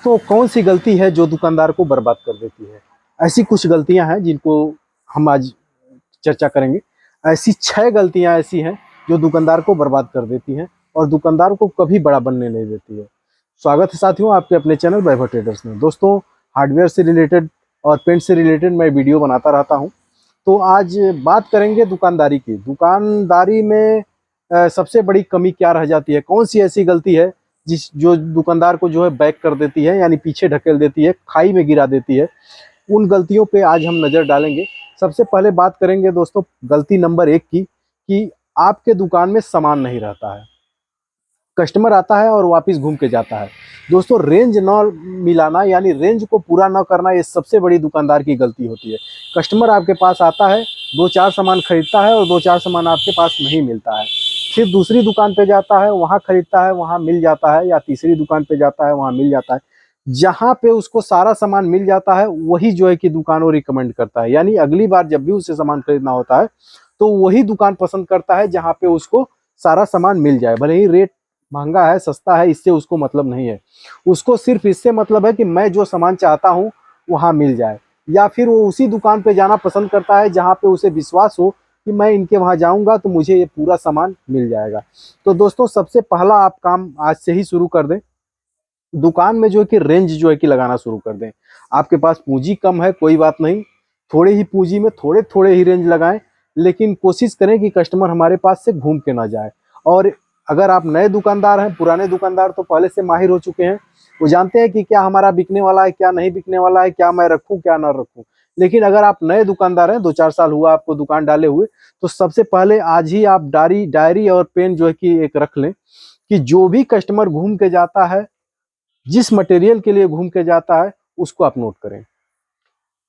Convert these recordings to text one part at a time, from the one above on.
दोस्तों, कौन सी गलती है जो दुकानदार को बर्बाद कर देती है? ऐसी कुछ गलतियां हैं जिनको हम आज चर्चा करेंगे। ऐसी 6 गलतियां ऐसी हैं जो दुकानदार को बर्बाद कर देती हैं और दुकानदार को कभी बड़ा बनने नहीं देती है। स्वागत है साथियों आपके अपने चैनल वैभव ट्रेडर्स में। दोस्तों, हार्डवेयर से रिलेटेड और पेंट से रिलेटेड मैं वीडियो बनाता रहता हूं। तो आज बात करेंगे दुकानदारी की। दुकानदारी में सबसे बड़ी कमी क्या रह जाती है? कौन सी ऐसी गलती है जो दुकानदार को जो है बैक कर देती है, यानी पीछे ढकेल देती है, खाई में गिरा देती है? उन गलतियों पे आज हम नज़र डालेंगे। सबसे पहले बात करेंगे दोस्तों गलती नंबर 1 की, कि आपके दुकान में सामान नहीं रहता है। कस्टमर आता है और वापस घूम के जाता है। दोस्तों, रेंज न मिलाना यानी रेंज को पूरा न करना, ये सबसे बड़ी दुकानदार की गलती होती है। कस्टमर आपके पास आता है, 2-4 सामान खरीदता है और 2-4 सामान आपके पास नहीं मिलता है। फिर दूसरी दुकान पे जाता है, वहाँ खरीदता है, वहाँ मिल जाता है, या तीसरी दुकान पे जाता है, वहाँ मिल जाता है। जहाँ पे उसको सारा सामान मिल जाता है वही जो है कि दुकान वो रिकमेंड करता है। यानी अगली बार जब भी उसे सामान खरीदना होता है तो वही दुकान पसंद करता है जहाँ पे उसको सारा सामान मिल जाए। भले ही रेट महंगा है, सस्ता है, इससे उसको मतलब नहीं है। उसको सिर्फ इससे मतलब है कि मैं जो सामान चाहता हूँ वहाँ मिल जाए, या फिर वो उसी दुकान पे जाना पसंद करता है जहाँ पे उसे विश्वास हो कि मैं इनके वहाँ जाऊँगा तो मुझे ये पूरा सामान मिल जाएगा। तो दोस्तों, सबसे पहला आप काम आज से ही शुरू कर दें। दुकान में जो है कि रेंज जो है कि लगाना शुरू कर दें। आपके पास पूंजी कम है, कोई बात नहीं, थोड़े ही पूंजी में थोड़े थोड़े ही रेंज लगाएं, लेकिन कोशिश करें कि कस्टमर हमारे पास से घूम के ना जाए। और अगर आप नए दुकानदार हैं, पुराने दुकानदार तो पहले से माहिर हो चुके हैं, वो जानते हैं कि क्या हमारा बिकने वाला है, क्या नहीं बिकने वाला है, क्या मैं रखूं, क्या ना रखूं। लेकिन अगर आप नए दुकानदार हैं, 2-4 साल हुआ आपको दुकान डाले हुए, तो सबसे पहले आज ही आप डायरी और पेन जो है कि एक रख लें, कि जो भी कस्टमर घूम के जाता है, जिस मटेरियल के लिए घूम के जाता है, उसको आप नोट करें।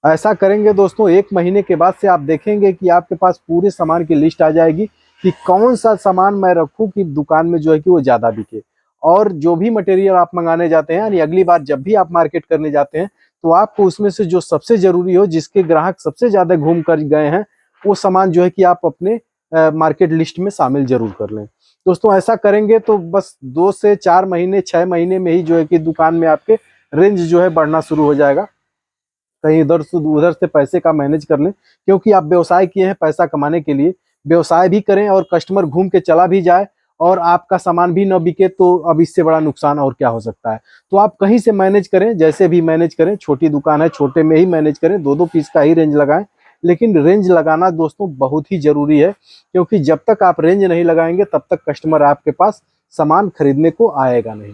ऐसा करेंगे दोस्तों, 1 महीने के बाद से आप देखेंगे कि आपके पास पूरे सामान की लिस्ट आ जाएगी कि कौन सा सामान मैं रखूं कि दुकान में जो है कि वो ज़्यादा बिके। और जो भी मटेरियल आप मंगाने जाते हैं, यानी अगली बार जब भी आप मार्केट करने जाते हैं, तो आपको उसमें से जो सबसे ज़रूरी हो, जिसके ग्राहक सबसे ज़्यादा घूम कर गए हैं, वो सामान जो है कि आप अपने मार्केट लिस्ट में शामिल जरूर कर लें। दोस्तों, ऐसा करेंगे तो बस 2 से 4 महीने, 6 महीने में ही जो है कि दुकान में आपके रेंज जो है बढ़ना शुरू हो जाएगा। कहीं इधर से उधर से पैसे का मैनेज कर लें, क्योंकि आप व्यवसाय किए हैं पैसा कमाने के लिए। व्यवसाय भी करें और कस्टमर घूम के चला भी जाए और आपका सामान भी न बिके, तो अब इससे बड़ा नुकसान और क्या हो सकता है। तो आप कहीं से मैनेज करें, जैसे भी मैनेज करें। छोटी दुकान है, छोटे में ही मैनेज करें, 2-2 पीस का ही रेंज लगाएं। लेकिन रेंज लगाना दोस्तों बहुत ही जरूरी है, क्योंकि जब तक आप रेंज नहीं लगाएंगे तब तक कस्टमर आपके पास सामान खरीदने को आएगा नहीं।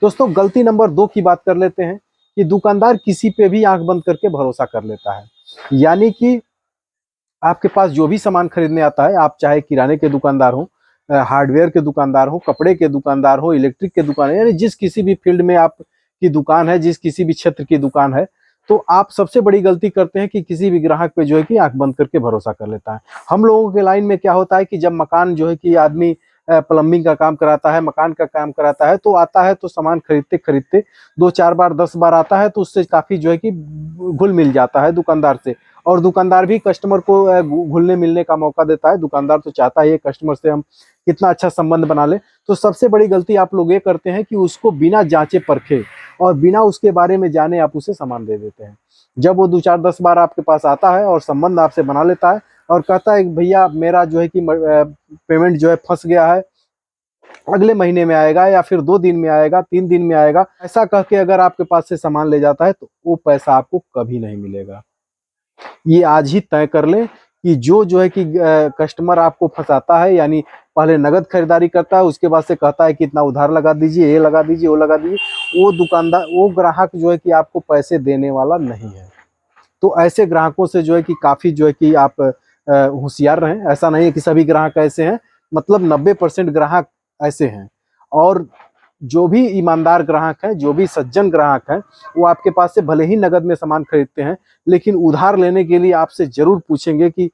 दोस्तों, गलती नंबर 2 की बात कर लेते हैं, कि दुकानदार किसी पे भी आंख बंद करके भरोसा कर लेता है। यानी कि आपके पास जो भी सामान खरीदने आता है, आप चाहे किराने के दुकानदार हो, हार्डवेयर के दुकानदार हो, कपड़े के दुकानदार हो, इलेक्ट्रिक के दुकान है, यानी जिस किसी भी फील्ड में आपकी दुकान है, जिस किसी भी क्षेत्र की दुकान है, तो आप सबसे बड़ी गलती करते हैं कि किसी भी ग्राहक पे जो है कि आंख बंद करके भरोसा कर लेता है। हम लोगों के लाइन में क्या होता है कि जब मकान जो है कि आदमी प्लम्बिंग का काम कराता है, मकान का काम कराता है, तो आता है तो सामान खरीदते खरीदते 2-4 बार 10 बार आता है, तो उससे काफी जो है कि घुल मिल जाता है दुकानदार से। और दुकानदार भी कस्टमर को घुलने मिलने का मौका देता है। दुकानदार तो चाहता है कस्टमर से हम कितना अच्छा संबंध बना ले। तो सबसे बड़ी गलती आप लोग ये करते हैं कि उसको बिना जांचे परखे और बिना उसके बारे में जाने आप उसे सामान दे देते हैं। जब वो 2-4-10 बार आपके पास आता है और संबंध आपसे बना लेता है और कहता है भैया मेरा जो है कि पेमेंट जो है फंस गया है, अगले महीने में आएगा, या फिर 2 दिन में आएगा, 3 दिन में आएगा, ऐसा कह के अगर आपके पास से सामान ले जाता है, तो वो पैसा आपको कभी नहीं मिलेगा। ये आज ही तय कर लें कि जो है कि कस्टमर आपको फंसाता है, यानी पहले नगद खरीदारी करता है, उसके बाद से कहता है कि इतना उधार लगा दीजिए, ये लगा दीजिए, वो लगा दीजिए, वो दुकानदार, वो ग्राहक जो है कि आपको पैसे देने वाला नहीं है। तो ऐसे ग्राहकों से जो है कि काफ़ी जो है कि आप होशियार रहें। ऐसा नहीं है कि सभी ग्राहक ऐसे हैं, मतलब 90% ग्राहक ऐसे हैं। और जो भी ईमानदार ग्राहक हैं, जो भी सज्जन ग्राहक हैं, वो आपके पास से भले ही नगद में सामान खरीदते हैं, लेकिन उधार लेने के लिए आपसे ज़रूर पूछेंगे कि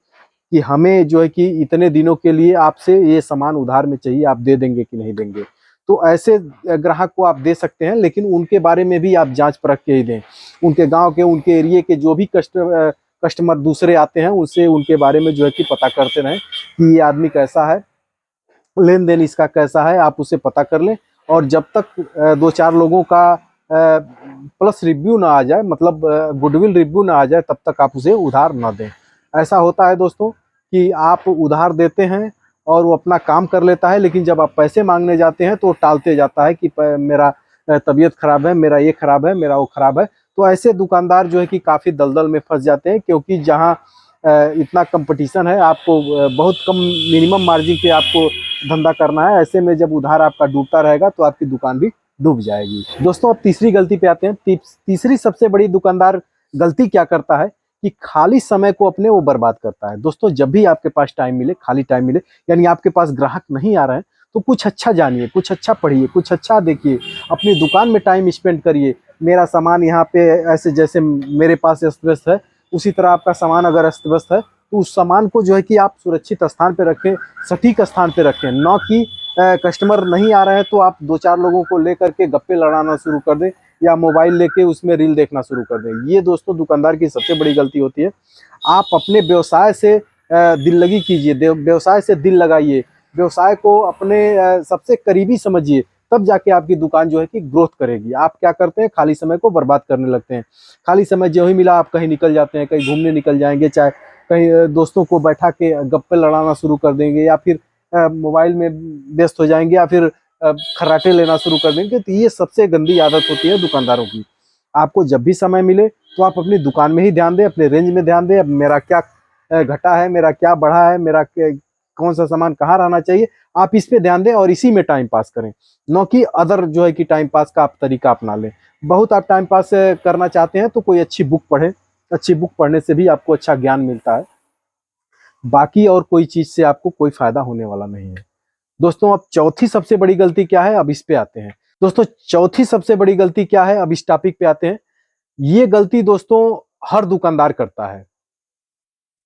हमें जो है कि इतने दिनों के लिए आपसे ये सामान उधार में चाहिए, आप दे देंगे कि नहीं देंगे। तो ऐसे ग्राहक को आप दे सकते हैं, लेकिन उनके बारे में भी आप जांच परख के ही दें। उनके गांव के, उनके एरिए के जो भी कस्टमर दूसरे आते हैं, उनसे उनके बारे में जो है कि पता करते रहें कि ये आदमी कैसा है, लेन देन इसका कैसा है, आप उसे पता कर लें। और जब तक 2-4 लोगों का प्लस रिव्यू ना आ जाए, मतलब गुडविल रिव्यू ना आ जाए, तब तक आप उसे उधार ना दें। ऐसा होता है दोस्तों कि आप उधार देते हैं और वो अपना काम कर लेता है, लेकिन जब आप पैसे मांगने जाते हैं तो वो टालते जाता है कि मेरा तबीयत खराब है, मेरा ये खराब है, मेरा वो खराब है। तो ऐसे दुकानदार जो है कि काफ़ी दलदल में फंस जाते हैं, क्योंकि जहाँ इतना कंपटीशन है, आपको बहुत कम मिनिमम मार्जिन पे आपको धंधा करना है। ऐसे में जब उधार आपका डूबता रहेगा तो आपकी दुकान भी डूब जाएगी। दोस्तों अब तीसरी गलती पे आते हैं। तीसरी सबसे बड़ी दुकानदार गलती क्या करता है कि खाली समय को अपने वो बर्बाद करता है। दोस्तों जब भी आपके पास टाइम मिले, खाली टाइम मिले, यानी आपके पास ग्राहक नहीं आ रहे हैं, तो कुछ अच्छा जानिए, कुछ अच्छा पढ़िए, कुछ अच्छा देखिए, अपनी दुकान में टाइम स्पेंड करिए। मेरा सामान यहाँ पे ऐसे जैसे मेरे पास अस्त व्यस्त है, उसी तरह आपका सामान अगर अस्त व्यस्त है तो उस सामान को जो है कि आप सुरक्षित स्थान पे रखें, सटीक स्थान पे रखें, न कि कस्टमर नहीं आ रहे हैं तो आप 2-4 लोगों को लेकर के गप्पे लड़ाना शुरू कर दें या मोबाइल लेके उसमें रील देखना शुरू कर दें। ये दोस्तों दुकानदार की सबसे बड़ी गलती होती है। आप अपने व्यवसाय से दिल लगी कीजिए, व्यवसाय से दिल लगाइए, व्यवसाय को अपने सबसे करीबी समझिए, तब जाके आपकी दुकान जो है कि ग्रोथ करेगी। आप क्या करते हैं, खाली समय को बर्बाद करने लगते हैं। खाली समय जो ही मिला आप कहीं निकल जाते हैं, कहीं घूमने निकल जाएंगे, चाहे कहीं दोस्तों को बैठा के गप्पे लड़ाना शुरू कर देंगे, या फिर मोबाइल में व्यस्त हो जाएंगे, या फिर खर्राटे लेना शुरू कर देंगे। तो ये सबसे गंदी आदत होती है दुकानदारों की। आपको जब भी समय मिले तो आप अपनी दुकान में ही ध्यान दें, अपने रेंज में ध्यान दें। अब मेरा क्या घटा है, मेरा क्या बढ़ा है, मेरा कौन सा सामान कहाँ रहना चाहिए, आप इस पे ध्यान दें और इसी में टाइम पास करें, न कि अदर जो है कि टाइम पास का आप तरीका अपना लें। बहुत आप टाइम पास करना चाहते हैं तो कोई अच्छी बुक पढ़ें। अच्छी बुक पढ़ने से भी आपको अच्छा ज्ञान मिलता है, बाकी और कोई चीज से आपको कोई फायदा होने वाला नहीं है। दोस्तों अब चौथी सबसे बड़ी गलती क्या है, अब इस पे आते हैं। दोस्तों चौथी सबसे बड़ी गलती क्या है, अब इस टॉपिक पे आते हैं। ये गलती दोस्तों हर दुकानदार करता है।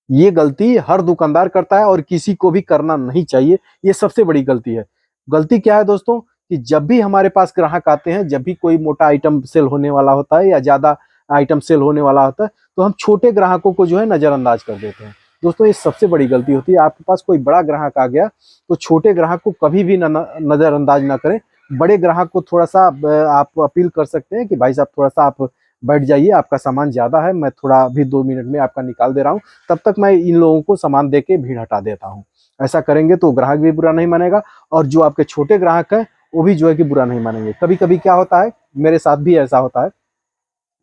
ये गलती हर दुकानदार करता है और किसी को भी करना नहीं चाहिए। ये सबसे बड़ी गलती है। गलती क्या है दोस्तों कि जब भी हमारे पास ग्राहक आते हैं, जब भी कोई मोटा आइटम सेल होने वाला होता है या ज्यादा आइटम सेल होने वाला होता है, तो हम छोटे ग्राहकों को जो है नजरअंदाज कर देते हैं। दोस्तों ये सबसे बड़ी गलती होती है। आपके पास कोई बड़ा ग्राहक आ गया तो छोटे ग्राहक को कभी भी नजरअंदाज ना करें। बड़े ग्राहक को थोड़ा सा आप अपील कर सकते हैं कि भाई साहब थोड़ा सा आप बैठ जाइए, आपका सामान ज्यादा है, मैं थोड़ा अभी 2 मिनट में आपका निकाल दे रहा हूँ, तब तक मैं इन लोगों को सामान दे के भीड़ हटा देता हूँ। ऐसा करेंगे तो ग्राहक भी बुरा नहीं मानेगा और जो आपके छोटे ग्राहक हैं वो भी जो है कि बुरा नहीं मानेंगे। कभी कभी क्या होता है, मेरे साथ भी ऐसा होता है,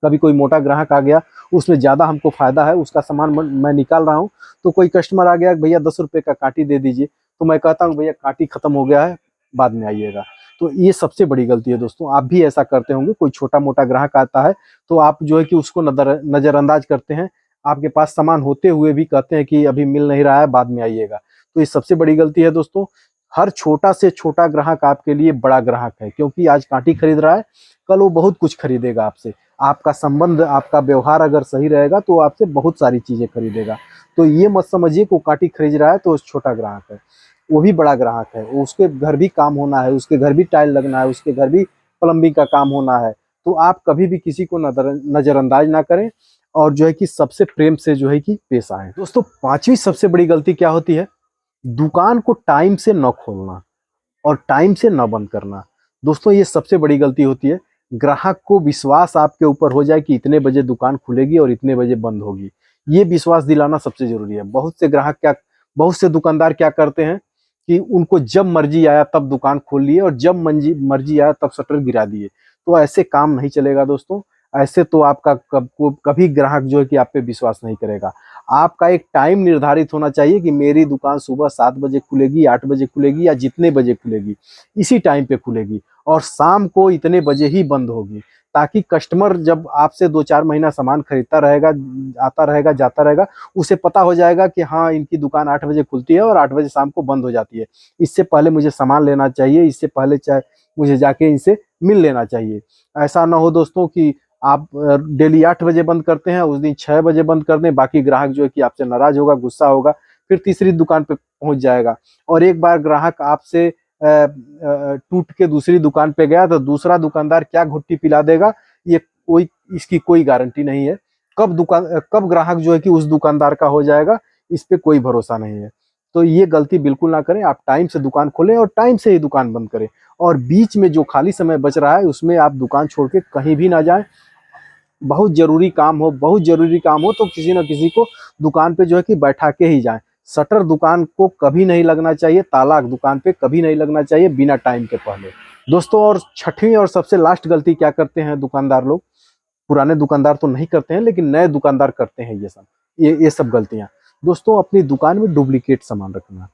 कभी कोई मोटा ग्राहक आ गया, उसमें ज्यादा हमको फायदा है, उसका सामान मैं निकाल रहा हूँ, तो कोई कस्टमर आ गया, भैया 10 रुपए का काटी दे दीजिए, तो मैं कहता हूँ भैया काटी खत्म हो गया है, बाद में आइएगा। तो ये सबसे बड़ी गलती है दोस्तों। आप भी ऐसा करते होंगे, कोई छोटा मोटा ग्राहक आता है तो आप जो है कि उसको नजरअंदाज करते हैं, आपके पास सामान होते हुए भी कहते हैं कि अभी मिल नहीं रहा है, बाद में आइएगा। तो ये सबसे बड़ी गलती है दोस्तों। हर छोटा से छोटा ग्राहक आपके लिए बड़ा ग्राहक है, क्योंकि आज कांटी खरीद रहा है, कल वो बहुत कुछ खरीदेगा आपसे। आपका संबंध, आपका व्यवहार अगर सही रहेगा तो आपसे बहुत सारी चीजें खरीदेगा। तो ये मत समझिए कि वो कांटी खरीद रहा है तो वो छोटा ग्राहक है, वो भी बड़ा ग्राहक है। उसके घर भी काम होना है, उसके घर भी टाइल लगना है, उसके घर भी प्लम्बिंग का काम होना है। तो आप कभी भी किसी को नजरअंदाज ना करें और जो है कि सबसे प्रेम से जो है कि पेश आए। दोस्तों पांचवी सबसे बड़ी गलती क्या होती है, दुकान को टाइम से न खोलना और टाइम से न बंद करना। दोस्तों ये सबसे बड़ी गलती होती है। ग्राहक को विश्वास आपके ऊपर हो जाए कि इतने बजे दुकान खुलेगी और इतने बजे बंद होगी, ये विश्वास दिलाना सबसे जरूरी है। बहुत से दुकानदार क्या करते हैं कि उनको जब मर्जी आया तब दुकान खोल लिए और जब मर्जी आया तब शटर गिरा दिए। तो ऐसे काम नहीं चलेगा दोस्तों। ऐसे तो आपका कभी ग्राहक जो है कि आप पे विश्वास नहीं करेगा। आपका एक टाइम निर्धारित होना चाहिए कि मेरी दुकान सुबह 7 बजे खुलेगी, 8 बजे खुलेगी या जितने बजे खुलेगी, इसी टाइम पे खुलेगी और शाम को इतने बजे ही बंद होगी, ताकि कस्टमर जब आपसे 2-4 महीना सामान खरीदता रहेगा, आता रहेगा, जाता रहेगा, उसे पता हो जाएगा कि हाँ इनकी दुकान 8 बजे खुलती है और 8 बजे शाम को बंद हो जाती है। इससे पहले मुझे सामान लेना चाहिए, इससे पहले चाहे मुझे जाके इनसे मिल लेना चाहिए। ऐसा ना हो दोस्तों कि आप डेली 8 बजे बंद करते हैं, उस दिन 6 बजे बंद कर दें, बाकी ग्राहक जो है कि आपसे नाराज होगा, गुस्सा होगा, फिर तीसरी दुकान पे पहुंच जाएगा। और एक बार ग्राहक आपसे टूट के दूसरी दुकान पे गया तो दूसरा दुकानदार क्या घुट्टी पिला देगा, ये इसकी कोई गारंटी नहीं है। कब ग्राहक जो है कि उस दुकानदार का हो जाएगा, इस पे कोई भरोसा नहीं है। तो ये गलती बिल्कुल ना करें। आप टाइम से दुकान खोलें और टाइम से ही दुकान बंद करें, और बीच में जो खाली समय बच रहा है उसमें आप दुकान छोड़ के कहीं भी ना जाएं। बहुत ज़रूरी काम हो, बहुत ज़रूरी काम हो तो किसी न किसी को दुकान पे जो है कि बैठा के ही जाएं। शटर दुकान को कभी नहीं लगना चाहिए, ताला दुकान पे कभी नहीं लगना चाहिए बिना टाइम के पहले। दोस्तों, और छठवीं और सबसे लास्ट गलती क्या करते हैं दुकानदार लोग, पुराने दुकानदार तो नहीं करते हैं लेकिन नए दुकानदार करते हैं ये सब गलतियां। दोस्तों, अपनी दुकान में डुप्लीकेट सामान रखना।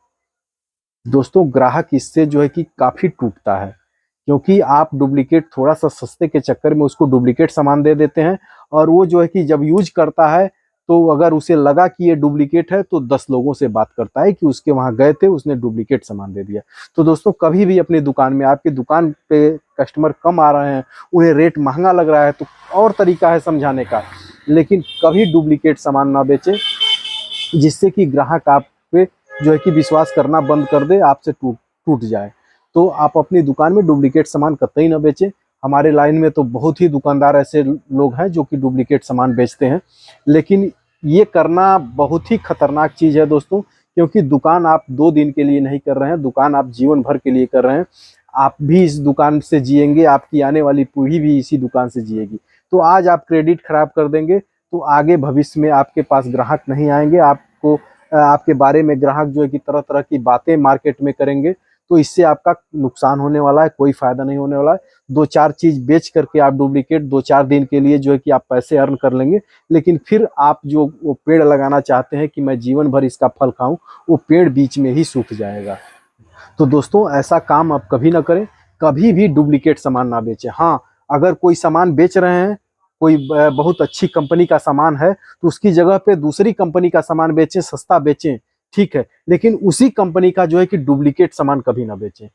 दोस्तों, ग्राहक इससे जो है कि काफी टूटता है, क्योंकि आप डुप्लीकेट थोड़ा सा सस्ते के चक्कर में उसको डुप्लीकेट सामान दे देते हैं, और वो जो है कि जब यूज करता है तो अगर उसे लगा कि ये डुप्लीकेट है तो 10 लोगों से बात करता है कि उसके वहां गए थे, उसने डुप्लीकेट सामान दे दिया। तो दोस्तों, कभी भी अपनी दुकान में, आपकी दुकान पे कस्टमर कम आ रहे हैं, उन्हें रेट महंगा लग रहा है तो और तरीका है समझाने का, लेकिन कभी डुप्लीकेट सामान ना बेचें, जिससे कि ग्राहक आप पे जो है कि विश्वास करना बंद कर दे, आपसे टूट जाए। तो आप अपनी दुकान में डुप्लीकेट सामान कतई ना बेचें। हमारे लाइन में तो बहुत ही दुकानदार ऐसे लोग हैं जो कि डुप्लीकेट सामान बेचते हैं, लेकिन ये करना बहुत ही खतरनाक चीज़ है दोस्तों, क्योंकि दुकान आप 2 दिन के लिए नहीं कर रहे हैं, दुकान आप जीवन भर के लिए कर रहे हैं। आप भी इस दुकान से जिएंगे, आपकी आने वाली पीढ़ी भी इसी दुकान से जिएगी। तो आज आप क्रेडिट खराब कर देंगे तो आगे भविष्य में आपके पास ग्राहक नहीं आएंगे, आपके बारे में ग्राहक जो है कि तरह तरह की बातें मार्केट में करेंगे, तो इससे आपका नुकसान होने वाला है, कोई फायदा नहीं होने वाला है। 2-4 चीज बेच करके आप डुप्लीकेट 2-4 दिन के लिए जो है कि आप पैसे अर्न कर लेंगे, लेकिन फिर आप जो वो पेड़ लगाना चाहते हैं कि मैं जीवन भर इसका फल खाऊं, वो पेड़ बीच में ही सूख जाएगा। तो दोस्तों, ऐसा काम आप कभी ना करें, कभी भी डुप्लीकेट सामान ना बेचें। हाँ, अगर कोई सामान बेच रहे हैं, कोई बहुत अच्छी कंपनी का सामान है, तो उसकी जगह पे दूसरी कंपनी का सामान बेचें, सस्ता बेचें, ठीक है, लेकिन उसी कंपनी का जो है कि डुप्लीकेट सामान कभी ना बेचें।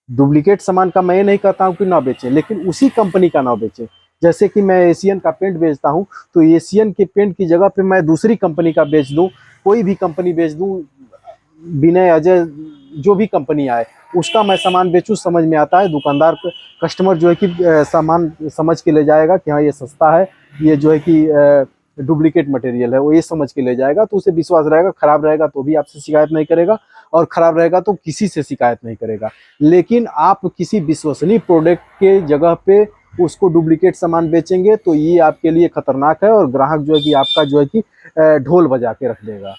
डुप्लीकेट सामान का मैं ये नहीं कहता हूँ कि ना बेचें, लेकिन उसी कंपनी का ना बेचें। जैसे कि मैं एशियन का पेंट बेचता हूँ, तो एशियन के पेंट की जगह पे मैं दूसरी कंपनी का बेच दूँ, कोई भी कंपनी बेच दूँ, विनय, अजय, जो भी कंपनी आए उसका मैं सामान बेचूं, समझ में आता है। दुकानदार कस्टमर जो है कि सामान समझ के ले जाएगा कि हाँ ये सस्ता है, ये जो है कि डुप्लीकेट मटेरियल है, वो ये समझ के ले जाएगा, तो उसे विश्वास रहेगा। खराब रहेगा तो भी आपसे शिकायत नहीं करेगा, और खराब रहेगा तो किसी से शिकायत नहीं करेगा। लेकिन आप किसी विश्वसनीय प्रोडक्ट के जगह पे उसको डुप्लीकेट सामान बेचेंगे तो ये आपके लिए खतरनाक है, और ग्राहक जो है कि आपका जो है कि ढोल बजा के रख देगा।